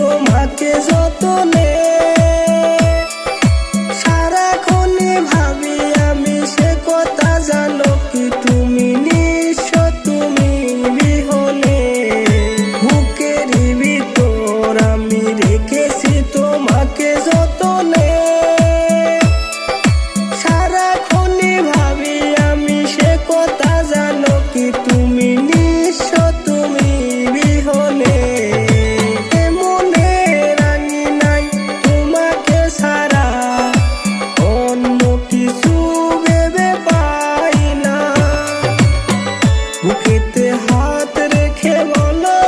তোমাকে যতনে, সারাক্ষণে ভাবি আমি সে কথা, জানো কি তুমি নিঃস্ব তুমি বিহনে। বুকের ভিতর আমি রেখেছি তোমাকে যতনে, সারাক্ষণে ভাবি আমি সে কথা, জানো কি তুমি নিঃস্ব তুমি বিহনে। বুকেতে হাত রেখে বলো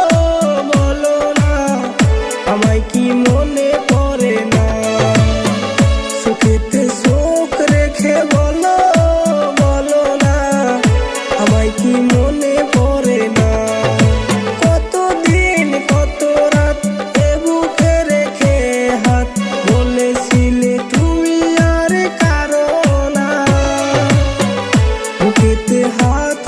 বলো না, আমায় কি মনে পড়ে না। চোখেতে চোখ রেখে বলো বলো না, আমায় কি মনে পড়ে না। কতদিন কত রাত এ বুকে রেখে হাত, বলেছিলে তুমি আর কারো না। বুকেতে হাত